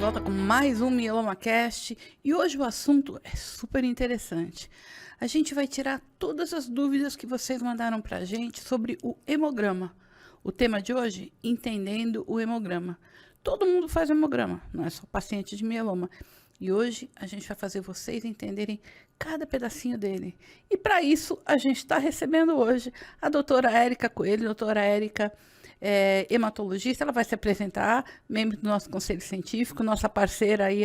volta com mais um MielomaCast e hoje o assunto é super interessante. A gente vai tirar todas as dúvidas que vocês mandaram pra gente sobre o hemograma. O tema de hoje, entendendo o hemograma. Todo mundo faz hemograma, não é só paciente de mieloma. E hoje a gente vai fazer vocês entenderem cada pedacinho dele. E para isso a gente está recebendo hoje a doutora Érica Coelho. Doutora Érica é hematologista, ela vai se apresentar, membro do nosso conselho científico, nossa parceira aí,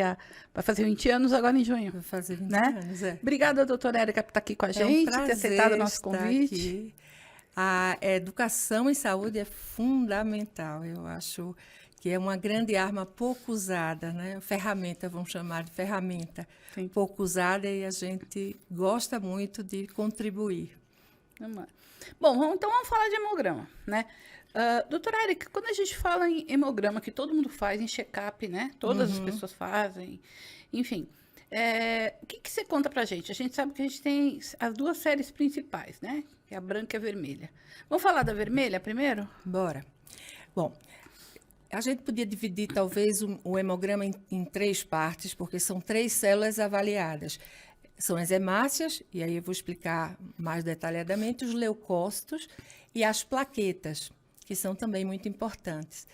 vai fazer 20 anos agora em junho. Vai fazer 20 né? anos, é. Obrigada, doutora Érica, por estar aqui com a gente, ter aceitado o nosso convite. Aqui. A educação em saúde é fundamental, eu acho que é uma grande arma pouco usada, né? Ferramenta, vamos chamar de ferramenta. Sim. Pouco usada e a gente gosta muito de contribuir. Bom, então vamos falar de hemograma, né? Doutora Érica, quando a gente fala em hemograma, que todo mundo faz em check-up, né? Todas as pessoas fazem, enfim. O que você conta pra gente? A gente sabe que a gente tem as duas séries principais, né? Que é a branca e a vermelha. Vamos falar da vermelha primeiro? Bora. Bom, a gente podia dividir talvez o hemograma em três partes, porque são 3 células avaliadas. São as hemácias, e aí eu vou explicar mais detalhadamente, os leucócitos e as plaquetas, que são também muito importantes.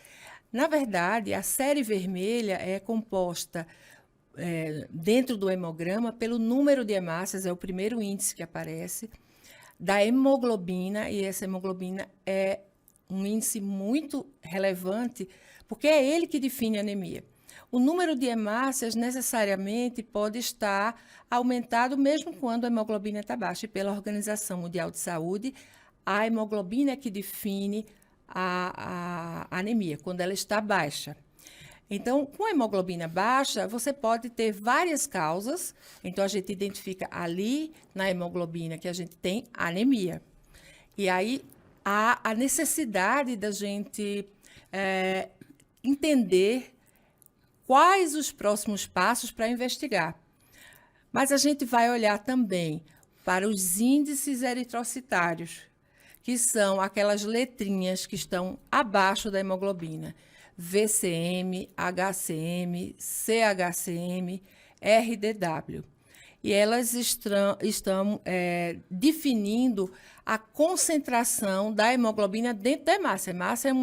Na verdade, a série vermelha é composta dentro do hemograma pelo número de hemácias, é o primeiro índice que aparece, da hemoglobina, e essa hemoglobina é um índice muito relevante, porque é ele que define a anemia. O número de hemácias necessariamente pode estar aumentado mesmo quando a hemoglobina está baixa. E pela Organização Mundial de Saúde, a hemoglobina é que define a anemia, quando ela está baixa. Então, com a hemoglobina baixa, você pode ter várias causas. Então, a gente identifica ali na hemoglobina que a gente tem anemia. E aí, há a necessidade da gente entender quais os próximos passos para investigar. Mas a gente vai olhar também para os índices eritrocitários, que são aquelas letrinhas que estão abaixo da hemoglobina. VCM, HCM, CHCM, RDW. E elas estão definindo a concentração da hemoglobina dentro da hemácia. A hemácia é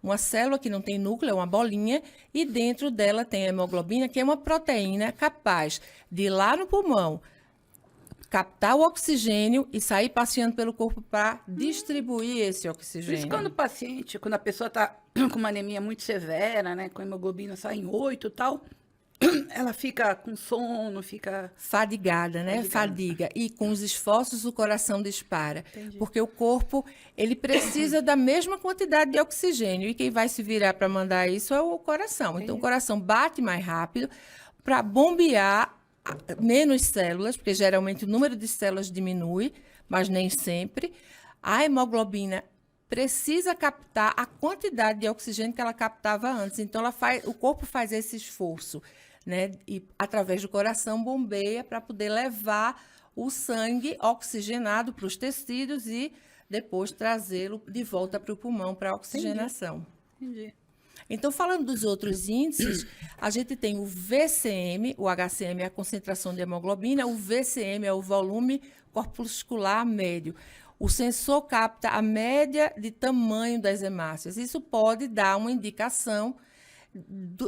uma célula que não tem núcleo, é uma bolinha, e dentro dela tem a hemoglobina, que é uma proteína capaz de ir lá no pulmão, captar o oxigênio e sair passeando pelo corpo para distribuir esse oxigênio. Por isso, quando a pessoa está com uma anemia muito severa, né, com a hemoglobina sai em 8 e tal, ela fica com sono, fica fadigada, né? Fadiga. E com os esforços o coração dispara. Entendi. Porque o corpo, ele precisa da mesma quantidade de oxigênio. E quem vai se virar para mandar isso é o coração. Entendi. Então, o coração bate mais rápido para bombear menos células, porque geralmente o número de células diminui, mas nem sempre. A hemoglobina precisa captar a quantidade de oxigênio que ela captava antes. Então, o corpo faz esse esforço, né? E através do coração bombeia para poder levar o sangue oxigenado para os tecidos e depois trazê-lo de volta para o pulmão para a oxigenação. Entendi. Então, falando dos outros índices, a gente tem o VCM, o HCM é a concentração de hemoglobina, o VCM é o volume corpuscular médio. O sensor capta a média de tamanho das hemácias. Isso pode dar uma indicação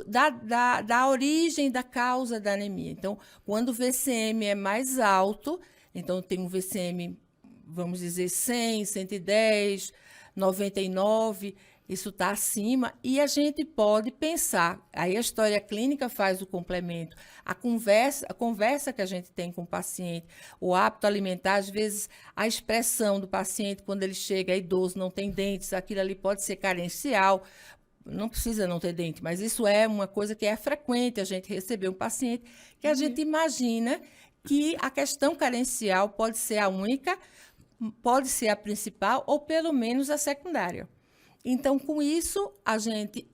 da origem, da causa da anemia. Então, quando o VCM é mais alto, então tem um VCM, vamos dizer, 100, 110, 99, isso está acima, e a gente pode pensar, aí a história clínica faz o complemento, a conversa que a gente tem com o paciente, o hábito alimentar, às vezes a expressão do paciente, quando ele chega, é idoso, não tem dentes, aquilo ali pode ser carencial, não precisa não ter dente, mas isso é uma coisa que é frequente, a gente receber um paciente que a gente imagina que a questão carencial pode ser a única, pode ser a principal ou pelo menos a secundária. Então, com isso, a gente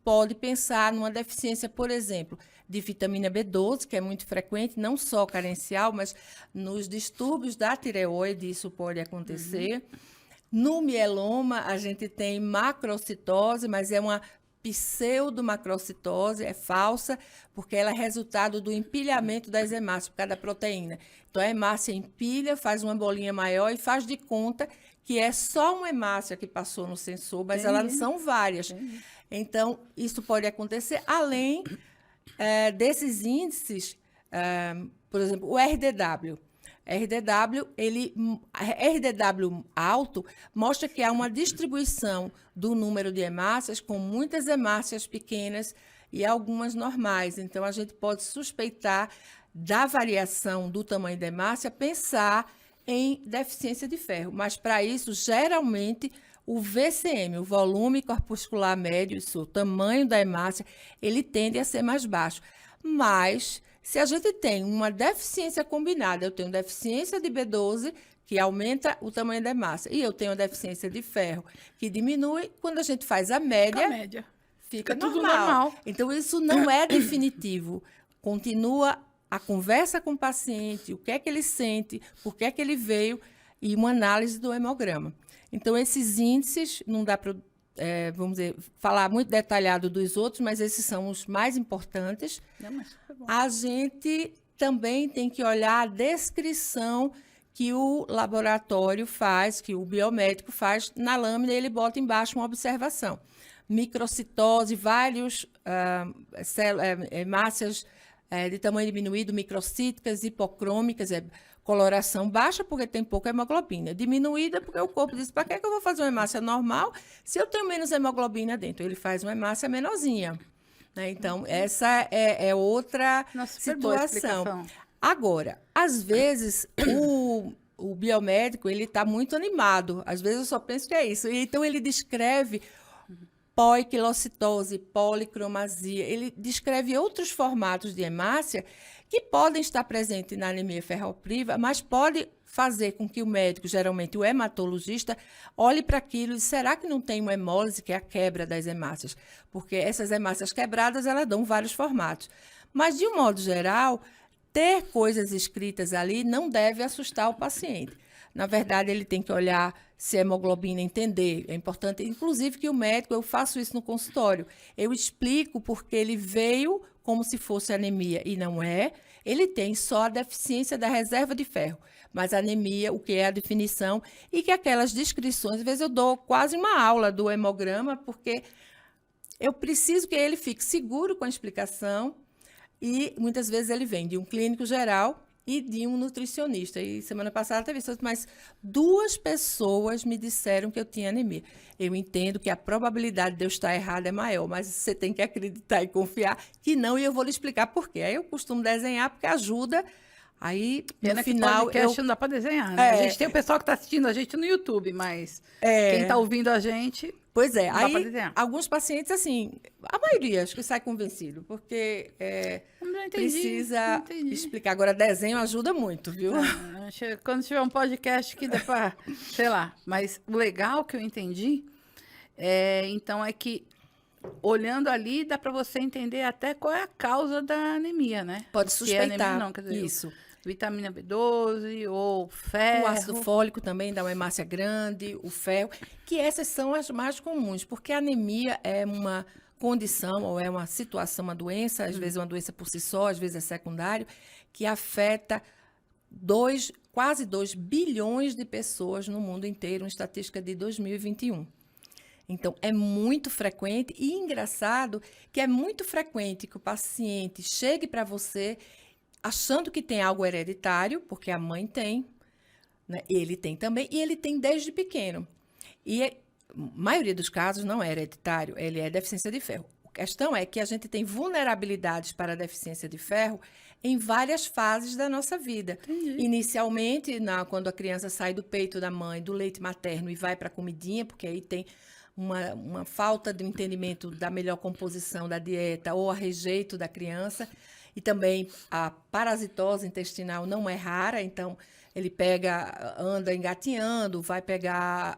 pode pensar numa deficiência, por exemplo, de vitamina B12, que é muito frequente, não só carencial, mas nos distúrbios da tireoide, isso pode acontecer. No mieloma, a gente tem macrocitose, mas é uma pseudomacrocitose, é falsa, porque ela é resultado do empilhamento das hemácias, por causa da proteína. Então, a hemácia empilha, faz uma bolinha maior e faz de conta que é só uma hemácia que passou no sensor, mas elas são várias. Então, isso pode acontecer, além desses índices, por exemplo, o RDW. RDW alto mostra que há uma distribuição do número de hemácias, com muitas hemácias pequenas e algumas normais. Então, a gente pode suspeitar da variação do tamanho da hemácia, pensar em deficiência de ferro. Mas, para isso, geralmente, o VCM, o volume corpuscular médio, isso, o tamanho da hemácia, ele tende a ser mais baixo. Mas, se a gente tem uma deficiência combinada, eu tenho deficiência de B12, que aumenta o tamanho da hemácia, e eu tenho deficiência de ferro, que diminui, quando a gente faz a média fica tudo normal. normal. Então, isso não é definitivo. Continua a conversa com o paciente, o que é que ele sente, por que é que ele veio, e uma análise do hemograma. Então, esses índices, não dá para, vamos dizer, falar muito detalhado dos outros, mas esses são os mais importantes. Não, mas super bom. A gente também tem que olhar a descrição que o laboratório faz, que o biomédico faz na lâmina, e ele bota embaixo uma observação. Microcitose, vários hemácias de tamanho diminuído, microcíticas, hipocrômicas, coloração baixa porque tem pouca hemoglobina, diminuída porque o corpo diz, para que eu vou fazer uma hemácia normal se eu tenho menos hemoglobina dentro? Ele faz uma hemácia menorzinha. Né? Então, essa é outra situação. Agora, às vezes, o biomédico ele está muito animado. Às vezes eu só penso que é isso. Então, ele descreve poiquilocitose, policromasia. Ele descreve outros formatos de hemácia que podem estar presentes na anemia ferropriva, mas pode fazer com que o médico, geralmente o hematologista, olhe para aquilo e diz, será que não tem uma hemólise, que é a quebra das hemácias? Porque essas hemácias quebradas, elas dão vários formatos. Mas, de um modo geral, ter coisas escritas ali não deve assustar o paciente. Na verdade, ele tem que olhar se a hemoglobina, entender. É importante, inclusive, que o médico, eu faço isso no consultório, eu explico porque ele veio como se fosse anemia e não é. Ele tem só a deficiência da reserva de ferro, mas a anemia, o que é a definição, e que aquelas descrições, às vezes eu dou quase uma aula do hemograma, porque eu preciso que ele fique seguro com a explicação, e muitas vezes ele vem de um clínico geral e de um nutricionista. E semana passada teve isso, mas 2 pessoas me disseram que eu tinha anemia. Eu entendo que a probabilidade de eu estar errada é maior, mas você tem que acreditar e confiar que não, e eu vou lhe explicar por quê. Aí eu costumo desenhar, porque ajuda. Aí, no final, podcast não dá para desenhar, né? A gente tem o pessoal que está assistindo a gente no YouTube, mas quem está ouvindo a gente... Pois é, não dá pra desenhar. Alguns pacientes, assim, a maioria, acho que sai convencido, porque precisa explicar. Agora, desenho ajuda muito, viu? Quando tiver um podcast que dá para, sei lá, mas o legal que eu entendi, então, é que olhando ali, dá para você entender até qual é a causa da anemia, né? Pode suspeitar. Anemia, não, quer dizer, isso. Vitamina B12 ou ferro. O ácido fólico também dá uma hemácia grande, o ferro, que essas são as mais comuns, porque a anemia é uma condição ou é uma situação, uma doença, às vezes uma doença por si só, às vezes é secundário, que afeta quase 2 bilhões de pessoas no mundo inteiro, uma estatística de 2021. Então, é muito frequente e engraçado que é muito frequente que o paciente chegue para você achando que tem algo hereditário, porque a mãe tem, né? Ele tem também, e ele tem desde pequeno. E a maioria dos casos não é hereditário, ele é deficiência de ferro. A questão é que a gente tem vulnerabilidades para a deficiência de ferro em várias fases da nossa vida. Entendi. Inicialmente, quando a criança sai do peito da mãe, do leite materno e vai para a comidinha, porque aí tem uma falta de entendimento da melhor composição da dieta ou a rejeito da criança. E também a parasitose intestinal não é rara, então ele anda engatinhando, vai pegar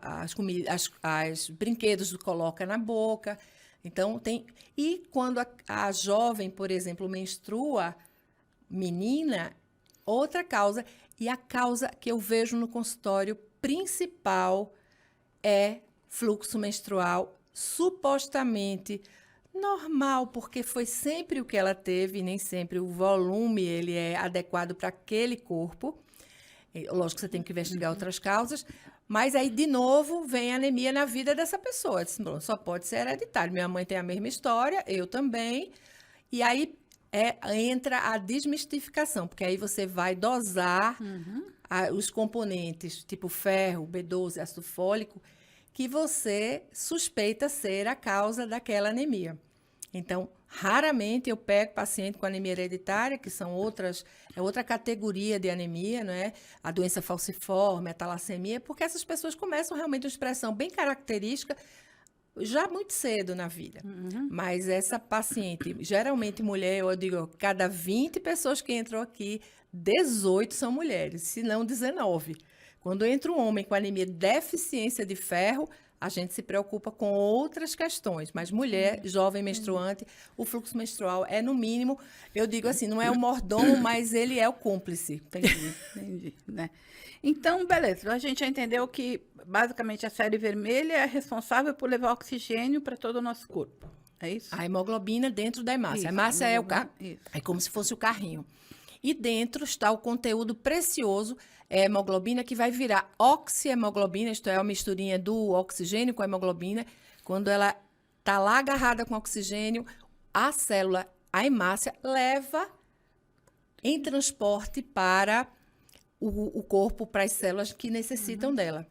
as brinquedos e coloca na boca. Então tem. E quando a jovem, por exemplo, menstrua, menina, outra causa. E a causa que eu vejo no consultório principal é fluxo menstrual, supostamente Normal, porque foi sempre o que ela teve, e nem sempre o volume ele é adequado para aquele corpo. Lógico que você tem que investigar outras causas, mas aí, de novo, vem a anemia na vida dessa pessoa. Bom, só pode ser hereditário. Minha mãe tem a mesma história, eu também. E aí entra a desmistificação, porque aí você vai dosar os componentes, tipo ferro, B12, ácido fólico, que você suspeita ser a causa daquela anemia. Então, raramente eu pego paciente com anemia hereditária, que são outra categoria de anemia, né? A doença falciforme, a talassemia, porque essas pessoas começam realmente uma expressão bem característica já muito cedo na vida. Mas essa paciente, geralmente mulher, eu digo, cada 20 pessoas que entram aqui, 18 são mulheres, se não 19. Quando entra um homem com anemia de deficiência de ferro, a gente se preocupa com outras questões, mas mulher, jovem menstruante, o fluxo menstrual é, no mínimo, eu digo assim, não é o mordomo, mas ele é o cúmplice. Entendi, né? Então, beleza, a gente já entendeu que, basicamente, a série vermelha é responsável por levar oxigênio para todo o nosso corpo, é isso? A hemoglobina dentro da hemácia. Isso, A hemácia é isso. é como se fosse o carrinho. E dentro está o conteúdo precioso, é a hemoglobina, que vai virar oxihemoglobina, isto é, a misturinha do oxigênio com a hemoglobina. Quando ela está lá agarrada com oxigênio, a célula, a hemácia, leva em transporte para o corpo, para as células que necessitam dela.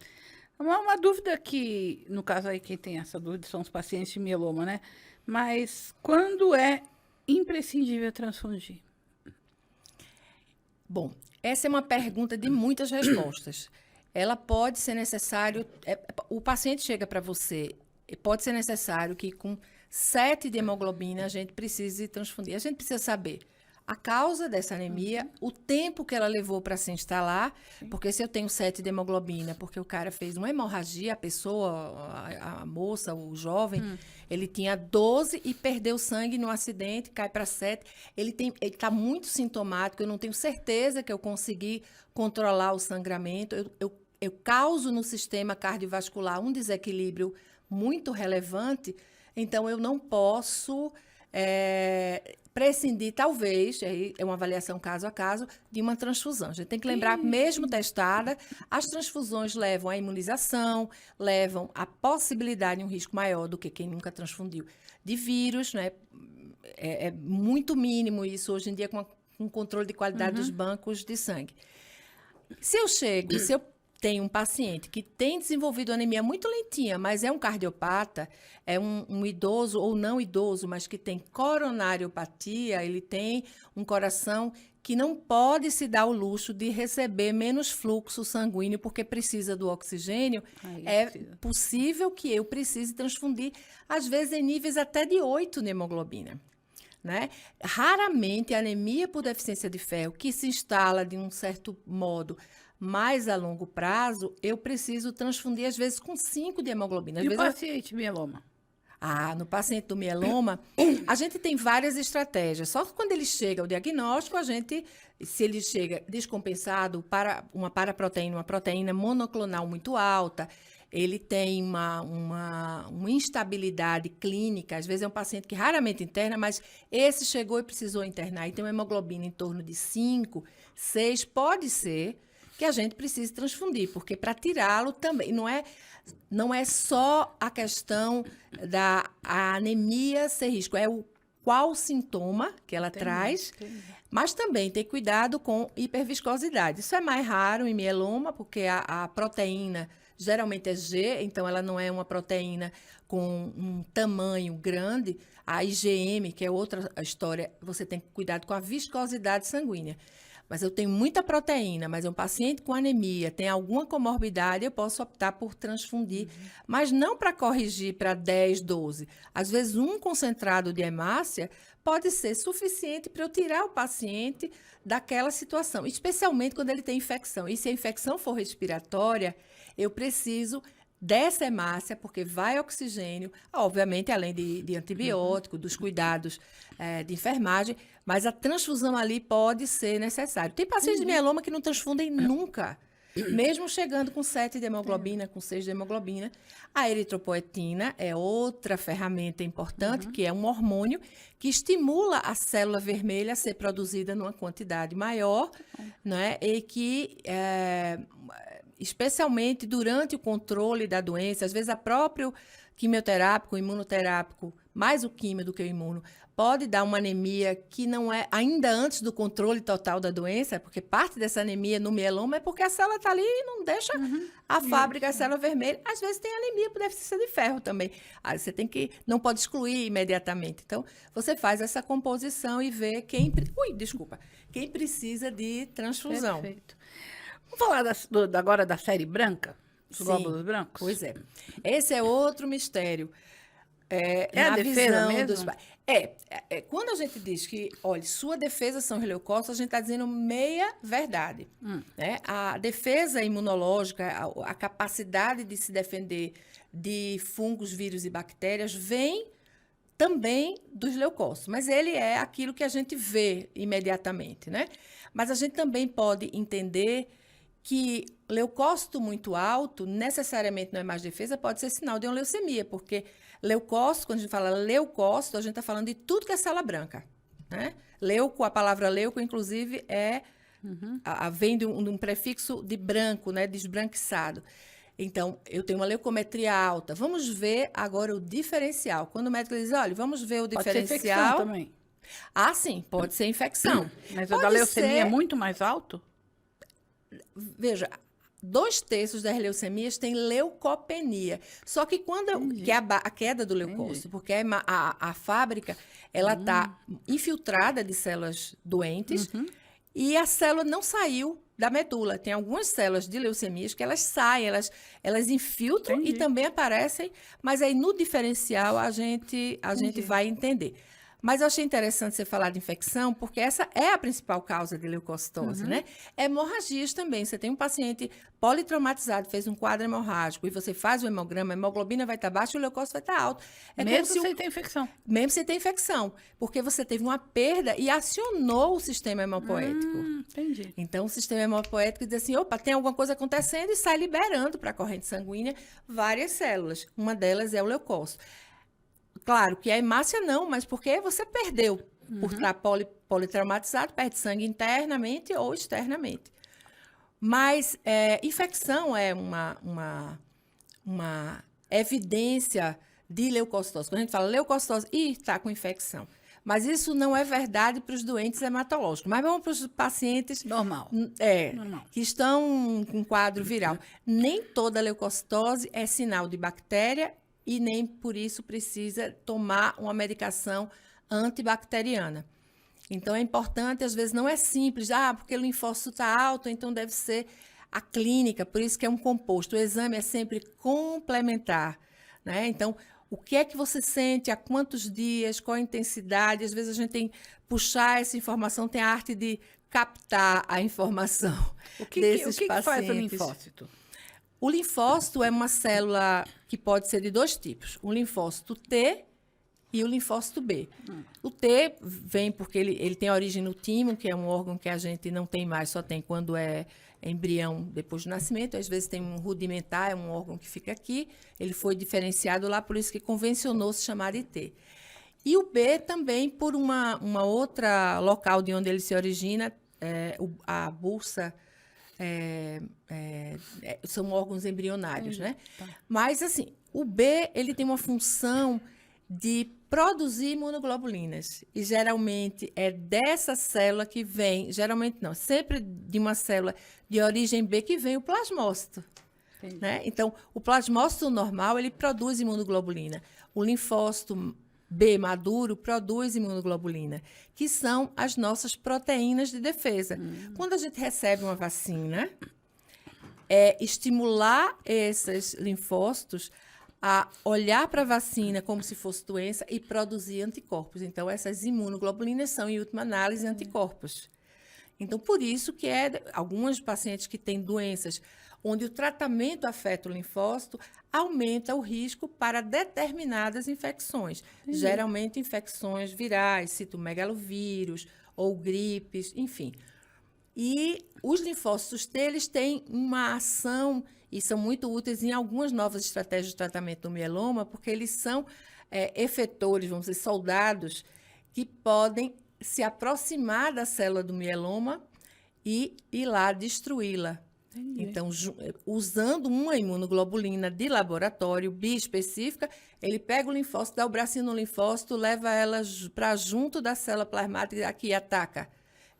Uma dúvida que, no caso aí, quem tem essa dúvida são os pacientes de mieloma, né? Mas quando é imprescindível transfundir? Bom, essa é uma pergunta de muitas respostas. Ela pode ser necessário, o paciente chega para você, pode ser necessário que com 7 de hemoglobina a gente precise transfundir. A gente precisa saber a causa dessa anemia, o tempo que ela levou para se instalar, porque se eu tenho 7 de hemoglobina, porque o cara fez uma hemorragia, a pessoa, a moça, o jovem, ele tinha 12 e perdeu sangue no acidente, cai para 7. Ele está muito sintomático, eu não tenho certeza que eu consegui controlar o sangramento. Eu causo no sistema cardiovascular um desequilíbrio muito relevante, então eu não posso prescindir, talvez, aí é uma avaliação caso a caso, de uma transfusão. A gente tem que lembrar, mesmo testada, as transfusões levam à imunização, levam à possibilidade, um risco maior do que quem nunca transfundiu, de vírus, né? É muito mínimo isso hoje em dia com o controle de qualidade dos bancos de sangue. Se eu tenho um paciente que tem desenvolvido anemia muito lentinha, mas é um cardiopata, é um idoso ou não idoso, mas que tem coronariopatia, ele tem um coração que não pode se dar o luxo de receber menos fluxo sanguíneo porque precisa do oxigênio, possível que eu precise transfundir, às vezes em níveis até de 8 de hemoglobina. Né? Raramente a anemia por deficiência de ferro, que se instala de um certo modo mais a longo prazo, eu preciso transfundir às vezes com 5 de hemoglobina. Às E o vezes paciente mieloma? no paciente do mieloma, a gente tem várias estratégias. Só que quando ele chega ao diagnóstico, se ele chega descompensado para uma paraproteína, uma proteína monoclonal muito alta, ele tem uma instabilidade clínica, às vezes é um paciente que raramente interna, mas esse chegou e precisou internar e tem uma hemoglobina em torno de 5, 6, pode ser que a gente precise transfundir, porque para tirá-lo também, não é só a questão da anemia ser risco, é qual sintoma que ela traz, mas também ter cuidado com hiperviscosidade. Isso é mais raro em mieloma, porque a proteína geralmente é G, então ela não é uma proteína com um tamanho grande. A IgM, que é outra história, você tem que cuidar com a viscosidade sanguínea. Mas eu tenho muita proteína, mas é um paciente com anemia, tem alguma comorbidade, eu posso optar por transfundir, mas não para corrigir para 10, 12. Às vezes, um concentrado de hemácia pode ser suficiente para eu tirar o paciente daquela situação, especialmente quando ele tem infecção. E se a infecção for respiratória, eu preciso dessa hemácia, porque vai oxigênio, obviamente, além de antibiótico, dos cuidados de enfermagem, mas a transfusão ali pode ser necessária. Tem pacientes de mieloma que não transfundem nunca. mesmo chegando com 7 de hemoglobina, com 6 de hemoglobina. A eritropoetina é outra ferramenta importante, que é um hormônio que estimula a célula vermelha a ser produzida numa quantidade maior, né? E que, especialmente durante o controle da doença, às vezes a próprio quimioterápico, imunoterápico, mais o químio do que o imuno, pode dar uma anemia que não é ainda antes do controle total da doença, porque parte dessa anemia no mieloma é porque a célula está ali e não deixa a fábrica, a célula vermelha. Às vezes tem anemia por deficiência de ferro também. Aí você não pode excluir imediatamente. Então, você faz essa composição e vê quem precisa de transfusão. Perfeito. Vamos falar agora da série branca? Os glóbulos brancos? Pois é. Esse é outro mistério. A defesa mesmo? Quando a gente diz que, olha, sua defesa são os leucócitos, a gente está dizendo meia verdade. Né? A defesa imunológica, a capacidade de se defender de fungos, vírus e bactérias vem também dos leucócitos, mas ele é aquilo que a gente vê imediatamente, né? Mas a gente também pode entender que leucócito muito alto necessariamente não é mais defesa, pode ser sinal de uma leucemia, porque leucócito, quando a gente fala leucócito, a gente está falando de tudo que é célula branca, né? Leuco, a palavra leuco, inclusive, vem de um prefixo de branco, né? De esbranquiçado. Então, eu tenho uma leucometria alta. Vamos ver agora o diferencial. Quando o médico diz, olha, vamos ver o diferencial. Pode ser infecção também. Ah, sim, pode ser infecção. Mas o da leucemia é muito mais alto? Veja, 2/3 das leucemias têm leucopenia. Só que que é a queda do leucócito, porque a fábrica ela está infiltrada de células doentes e a célula não saiu da medula. Tem algumas células de leucemias que elas saem, elas infiltram e também aparecem, mas aí no diferencial a gente vai entender. Mas eu achei interessante você falar de infecção, porque essa é a principal causa de leucocitose, né? Hemorragias também. Você tem um paciente politraumatizado, fez um quadro hemorrágico, e você faz o hemograma, a hemoglobina vai estar baixa e o leucócito vai estar alto. Mesmo sem ter infecção. Mesmo sem ter infecção, porque você teve uma perda e acionou o sistema hemopoético. Entendi. Então, o sistema hemopoético diz assim, opa, tem alguma coisa acontecendo e sai liberando para a corrente sanguínea várias células. Uma delas é o leucócito. Claro que a hemácia não, mas porque você perdeu por estar politraumatizado, perde sangue internamente ou externamente. Mas infecção é uma evidência de leucocitose. Quando a gente fala leucocitose, está com infecção. Mas isso não é verdade para os doentes hematológicos. Mas vamos para os pacientes Normal. Que estão com quadro viral. Nem toda leucocitose é sinal de bactéria e nem por isso precisa tomar uma medicação antibacteriana. Então, é importante, às vezes não é simples, porque o linfócito está alto, então deve ser a clínica, por isso que é um composto. O exame é sempre complementar, né? Então, o que é que você sente, há quantos dias, qual a intensidade, às vezes a gente tem que puxar essa informação, tem a arte de captar a informação desses pacientes. O que faz o linfócito? O linfócito é uma célula que pode ser de 2 tipos, o linfócito T e o linfócito B. O T vem porque ele tem origem no timo, que é um órgão que a gente não tem mais, só tem quando é embrião depois do nascimento. Às vezes tem um rudimentar, é um órgão que fica aqui. Ele foi diferenciado lá, por isso que convencionou se chamar de T. E o B também por uma outra local de onde ele se origina, a bursa. São órgãos embrionários, né? Tá. Mas, assim, o B, ele tem uma função de produzir imunoglobulinas. E, geralmente, é dessa célula que vem, geralmente não, sempre de uma célula de origem B que vem o plasmócito. Né? Então, o plasmócito normal, ele produz imunoglobulina. O linfócito B maduro produz imunoglobulina, que são as nossas proteínas de defesa. Quando a gente recebe uma vacina, estimular esses linfócitos a olhar para a vacina como se fosse doença e produzir anticorpos. Então, essas imunoglobulinas são, em última análise, anticorpos. Então, por isso que alguns pacientes que têm doenças onde o tratamento afeta o linfócito, aumenta o risco para determinadas infecções. Geralmente, infecções virais, citomegalovírus ou gripes, enfim. E os linfócitos T, eles têm uma ação e são muito úteis em algumas novas estratégias de tratamento do mieloma, porque eles são efetores, vamos dizer, soldados, que podem se aproximar da célula do mieloma e ir lá destruí-la. Então, usando uma imunoglobulina de laboratório biespecífica, ele pega o linfócito, dá o bracinho no linfócito, leva ela para junto da célula plasmática aqui e ataca.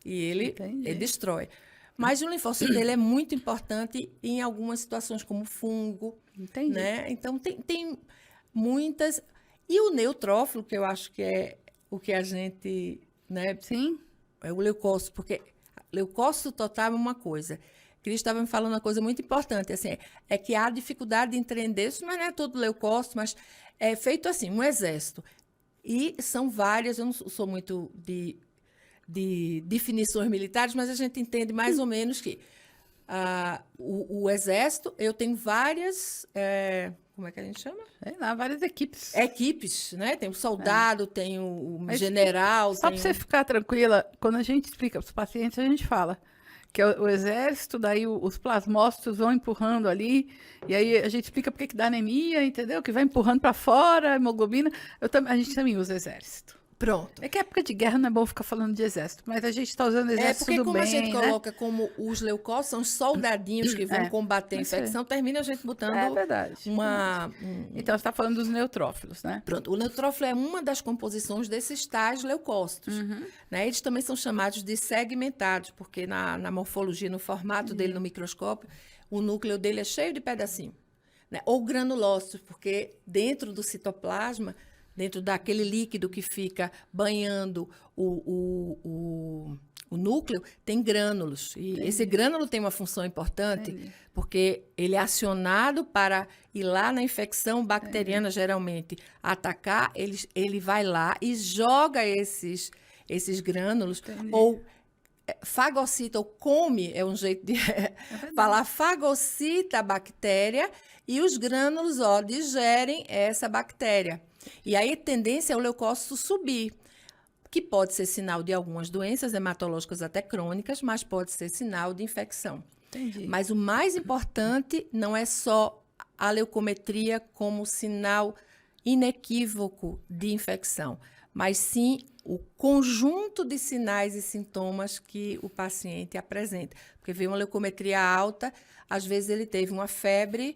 E ele destrói. Mas o linfócito dele é muito importante em algumas situações, como fungo. Entendi. Né? Então, tem muitas. E o neutrófilo, que eu acho que é o que a gente... Né, Sim. é o leucócito, porque leucócito total é uma coisa. Cris estava me falando uma coisa muito importante, assim, é que há dificuldade de entender isso, mas não é todo leucócito, mas é feito assim, um exército. E são várias, eu não sou muito de definições militares, mas a gente entende mais ou menos que o exército, eu tenho várias, como é que a gente chama? Sei lá, várias equipes. Equipes, né? Tem o soldado, tem o general. Só para você ficar tranquila, quando a gente explica para os pacientes, a gente fala que é o exército, daí os plasmócitos vão empurrando ali, e aí a gente explica por que dá anemia, entendeu? Que vai empurrando para fora a hemoglobina. A gente também usa exército. Pronto. É que época de guerra não é bom ficar falando de exército, mas a gente está usando exército porque tudo como bem, a gente né? coloca como os leucócitos, são os soldadinhos que vão combater a infecção, termina a gente botando verdade. Então, você está falando dos neutrófilos, né? Pronto. O neutrófilo é uma das composições desses tais leucócitos. Né? Eles também são chamados de segmentados, porque na morfologia, no formato dele no microscópio, o núcleo dele é cheio de pedacinho. Né? Ou granulócitos, porque dentro do citoplasma, dentro daquele líquido que fica banhando o núcleo, tem grânulos. E esse grânulo tem uma função importante, porque ele é acionado para ir lá na infecção bacteriana, geralmente, atacar, ele vai lá e joga esses grânulos, ou fagocita, ou come, é um jeito de falar, fagocita a bactéria, e os grânulos, digerem essa bactéria. E aí a tendência é o leucócito subir, que pode ser sinal de algumas doenças hematológicas até crônicas, mas pode ser sinal de infecção. Entendi. Mas o mais importante não é só a leucometria como sinal inequívoco de infecção, mas sim o conjunto de sinais e sintomas que o paciente apresenta. Porque vem uma leucometria alta, às vezes ele teve uma febre,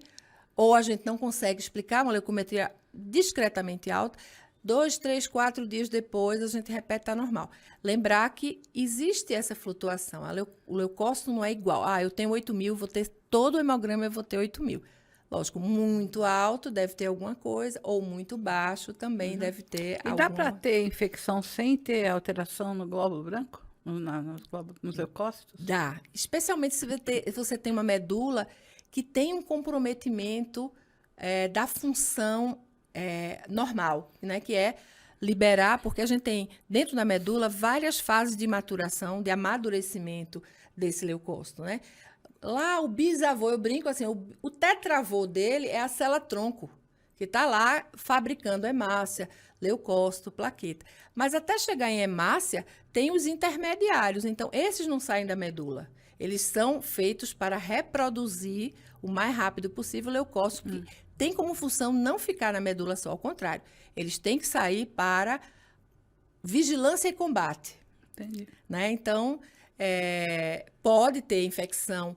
ou a gente não consegue explicar uma leucometria discretamente alta, 2, 3, 4 dias depois a gente repete, está normal. Lembrar que existe essa flutuação, o leucócito não é igual. Eu tenho 8.000, vou ter todo o hemograma, eu vou ter 8.000. Lógico, muito alto deve ter alguma coisa, ou muito baixo também deve ter alguma... E dá para ter infecção sem ter alteração no glóbulo branco? Nos leucócitos? Dá, especialmente se você tem uma medula que tem um comprometimento da função normal, né? Que é liberar, porque a gente tem dentro da medula várias fases de maturação, de amadurecimento desse leucócito, né? Lá o bisavô, eu brinco assim, o tetravô dele é a célula-tronco, que está lá fabricando hemácia, leucócito, plaqueta. Mas até chegar em hemácia, tem os intermediários, então esses não saem da medula. Eles são feitos para reproduzir o mais rápido possível o leucócito, que tem como função não ficar na medula só, ao contrário. Eles têm que sair para vigilância e combate. Entendi. Né? Então, pode ter infecção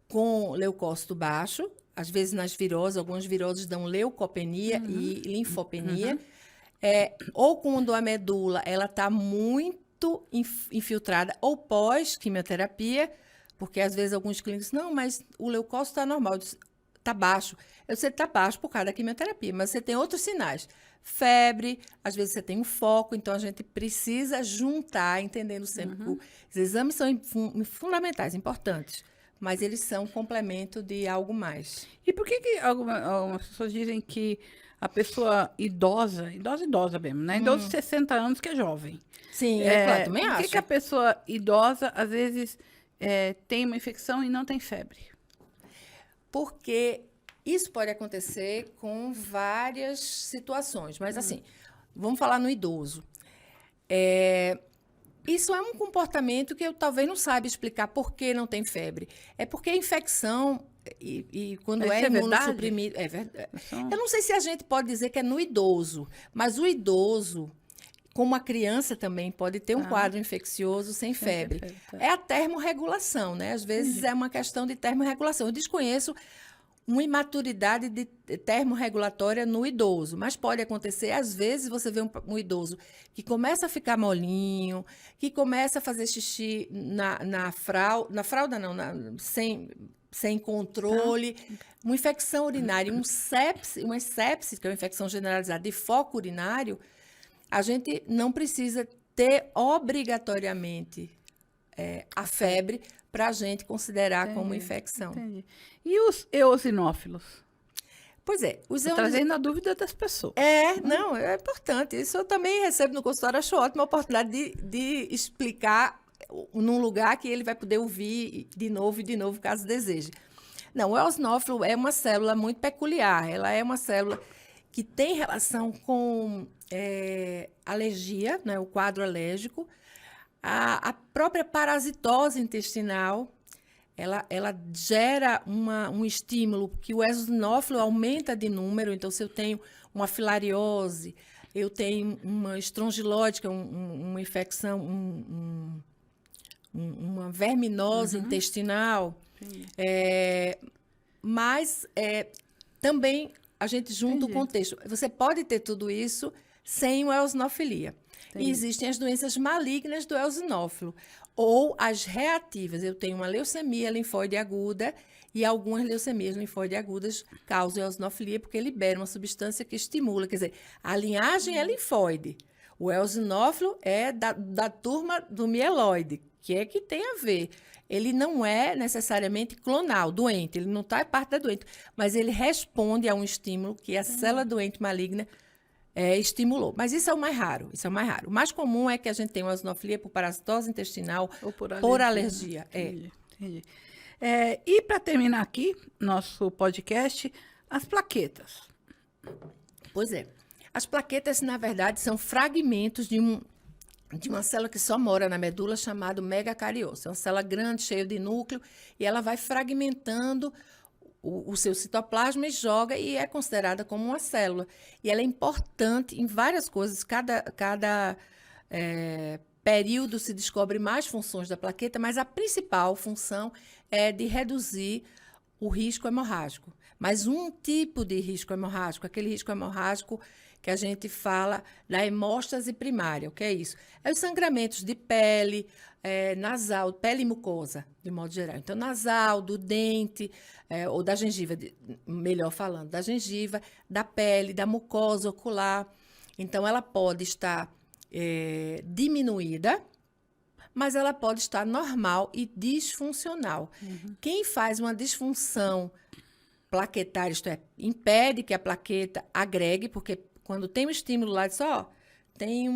com leucócito baixo, às vezes nas viroses, algumas viroses dão leucopenia e linfopenia, ou quando a medula está muito infiltrada, ou pós-quimioterapia, porque às vezes alguns clínicos dizem, não, mas o leucócito está normal, está baixo. Eu sei que está baixo por causa da quimioterapia, mas você tem outros sinais. Febre, às vezes você tem um foco, então a gente precisa juntar, entendendo sempre que os exames são fundamentais, importantes, mas eles são complemento de algo mais. E por que algumas pessoas dizem que a pessoa idosa mesmo, né? Idoso de 60 anos que é jovem. Sim, claro, também acho. Por que a pessoa idosa, às vezes, tem uma infecção e não tem febre? Porque isso pode acontecer com várias situações, mas assim, vamos falar no idoso. Isso é um comportamento que eu talvez não saiba explicar por que não tem febre. É porque a infecção, e quando Isso é é verdade? imunossuprimido... É verdade. Eu não sei se a gente pode dizer que é no idoso, mas o idoso, como a criança também, pode ter um quadro infeccioso sem febre. tá. É a termorregulação, né? Às vezes é uma questão de termorregulação. Eu desconheço uma imaturidade de termorregulatória no idoso, mas pode acontecer, às vezes você vê um idoso que começa a ficar molinho, que começa a fazer xixi na fralda não, sem controle, uma infecção urinária, uma sepse, que é uma infecção generalizada de foco urinário, a gente não precisa ter obrigatoriamente a febre para a gente considerar como infecção. Entendi. E os eosinófilos? Pois é, Tô trazendo a dúvida das pessoas. Não, é importante. Isso eu também recebo no consultório, acho ótima a oportunidade de explicar num lugar que ele vai poder ouvir de novo, caso deseje. Não, o eosinófilo é uma célula muito peculiar. Ela é uma célula que tem relação com alergia, né, o quadro alérgico, a própria parasitose intestinal. Ela gera um estímulo que o eosinófilo aumenta de número. Então, se eu tenho uma filariose, eu tenho uma estrongilose, que é uma infecção, uma verminose intestinal. Mas também a gente junta o contexto. Você pode ter tudo isso sem a eosinofilia. E existem as doenças malignas do eosinófilo, ou as reativas. Eu tenho uma leucemia linfóide aguda e algumas leucemias linfóide agudas causam eosinofilia porque liberam uma substância que estimula. Quer dizer, a linhagem é linfóide. O eosinófilo é da turma do mieloide, que tem a ver. Ele não é necessariamente clonal, doente, ele não está parte da doente, mas ele responde a um estímulo que a célula doente maligna estimulou. Mas isso é o mais raro, O mais comum é que a gente tenha uma eosinofilia por parasitose intestinal ou por alergia. Entendi. E para terminar aqui, nosso podcast, as plaquetas. Pois é. As plaquetas, na verdade, são fragmentos de uma célula que só mora na medula, chamada megacariose. É uma célula grande, cheia de núcleo, e ela vai fragmentando o seu citoplasma e joga, e é considerada como uma célula. E ela é importante em várias coisas. Cada período se descobre mais funções da plaqueta, mas a principal função é de reduzir o risco hemorrágico. Mas um tipo de risco hemorrágico, aquele risco hemorrágico que a gente fala da hemóstase primária. O que é isso? É os sangramentos de pele, nasal, pele e mucosa, de modo geral. Então, nasal, do dente, ou da gengiva, melhor falando, da gengiva, da pele, da mucosa ocular. Então, ela pode estar diminuída, mas ela pode estar normal e disfuncional. Quem faz uma disfunção plaquetária, isto é, impede que a plaqueta agregue, porque quando tem um estímulo lá, diz, tem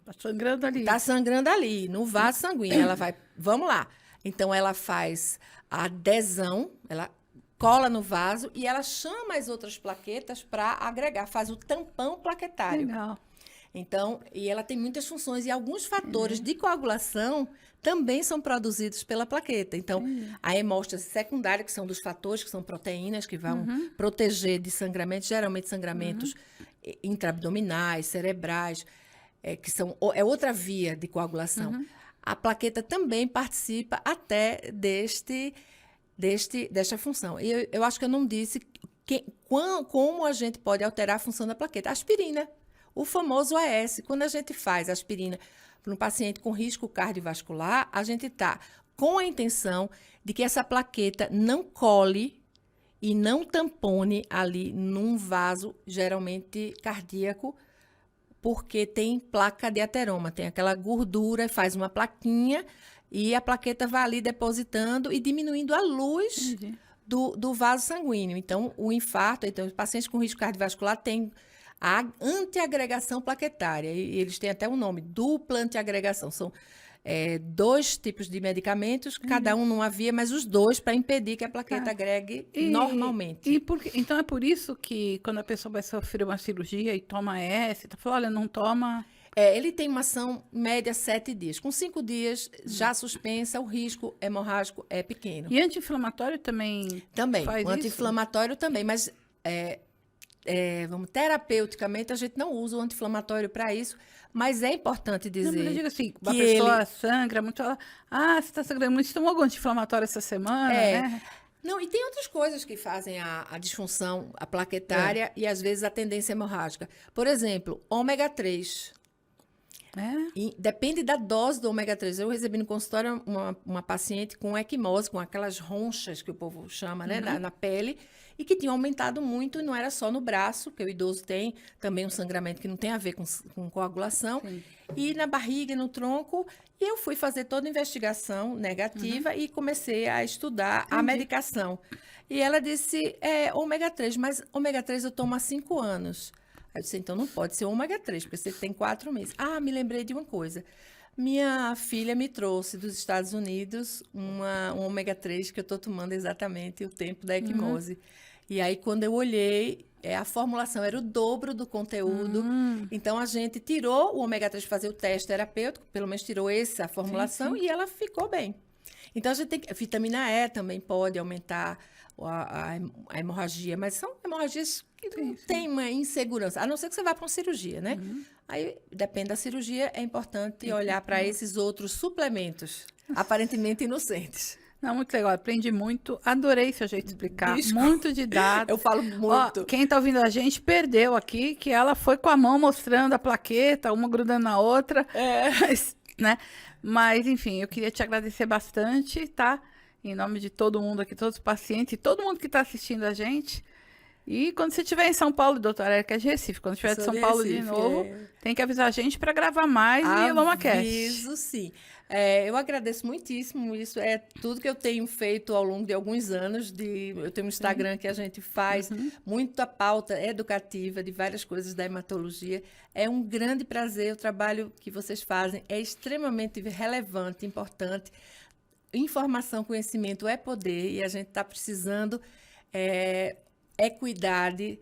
Tá sangrando ali. Está sangrando ali, no vaso sanguíneo. Ela vai, vamos lá. Então, ela faz a adesão, ela cola no vaso e ela chama as outras plaquetas para agregar, faz o tampão plaquetário. Legal. Então, e ela tem muitas funções e alguns fatores de coagulação também são produzidos pela plaqueta. Então, a hemóstase secundária, que são dos fatores, que são proteínas que vão proteger de sangramentos, geralmente sangramentos intraabdominais, cerebrais, que são outra via de coagulação. A plaqueta também participa até desta função. E eu acho que eu não disse como a gente pode alterar a função da plaqueta. Aspirina. O famoso AS, quando a gente faz aspirina para um paciente com risco cardiovascular, a gente está com a intenção de que essa plaqueta não cole e não tampone ali num vaso, geralmente cardíaco, porque tem placa de ateroma, tem aquela gordura, faz uma plaquinha e a plaqueta vai ali depositando e diminuindo a luz do vaso sanguíneo. Então, o infarto, então, os pacientes com risco cardiovascular têm a antiagregação plaquetária, e eles têm até um nome, dupla antiagregação. São 2 tipos de medicamentos, cada um numa via, mas os dois para impedir que a plaqueta agregue normalmente. Então é por isso que quando a pessoa vai sofrer uma cirurgia e toma essa, tá falando, olha, não toma... Ele tem uma ação média 7 dias. Com 5 dias, já suspensa, o risco hemorrágico é pequeno. E anti-inflamatório também Também, faz o anti-inflamatório também, mas terapeuticamente a gente não usa o anti-inflamatório para isso, mas é importante Não, mas eu dizer digo assim, a que pessoa sangra muito, ela, você está sangrando muito, você tomou algum anti-inflamatório essa semana, né? Não, e tem outras coisas que fazem a disfunção, a plaquetária e às vezes a tendência hemorrágica. Por exemplo, ômega 3. E depende da dose do ômega 3. Eu recebi no consultório uma paciente com equimose, com aquelas ronchas que o povo chama, né, na pele, e que tinha aumentado muito, e não era só no braço, que o idoso tem também um sangramento que não tem a ver com coagulação, e na barriga, no tronco. E eu fui fazer toda a investigação negativa e comecei a estudar a medicação. E ela disse, ômega 3, mas ômega 3 eu tomo há 5 anos. Aí eu disse, então não pode ser ômega 3, porque você tem 4 meses. Me lembrei de uma coisa. Minha filha me trouxe dos Estados Unidos um ômega 3 que eu estou tomando exatamente o tempo da equimose. E aí, quando eu olhei, a formulação era o dobro do conteúdo. Então, a gente tirou o ômega 3 para fazer o teste terapêutico, pelo menos tirou essa formulação, e ela ficou bem. Então, a gente tem vitamina E também pode aumentar a hemorragia, mas são hemorragias que não tem uma insegurança, a não ser que você vá para uma cirurgia, né? Aí, depende da cirurgia, é importante olhar para esses outros suplementos, aparentemente inocentes. Não, muito legal, aprendi muito, adorei seu jeito de explicar, muito didático. Eu falo muito. Quem está ouvindo a gente perdeu aqui, que ela foi com a mão mostrando a plaqueta, uma grudando na outra, né? Mas, enfim, eu queria te agradecer bastante, tá? Em nome de todo mundo aqui, todos os pacientes e todo mundo que está assistindo a gente. E quando você estiver em São Paulo, doutora Érica é de Recife, quando estiver de São Paulo de novo, tem que avisar a gente para gravar mais e LomaCast. Aviso, sim. Eu agradeço muitíssimo, isso é tudo que eu tenho feito ao longo de alguns anos. Eu tenho um Instagram que a gente faz muita pauta educativa de várias coisas da hematologia. É um grande prazer, o trabalho que vocês fazem é extremamente relevante, importante. Informação, conhecimento é poder e a gente está precisando equidade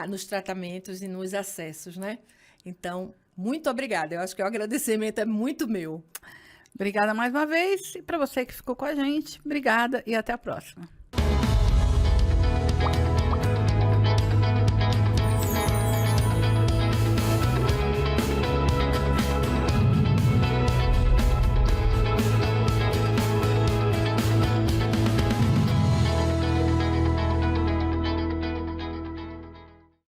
nos tratamentos e nos acessos, né? Então, muito obrigada. Eu acho que o agradecimento é muito meu. Obrigada mais uma vez. E para você que ficou com a gente, obrigada e até a próxima.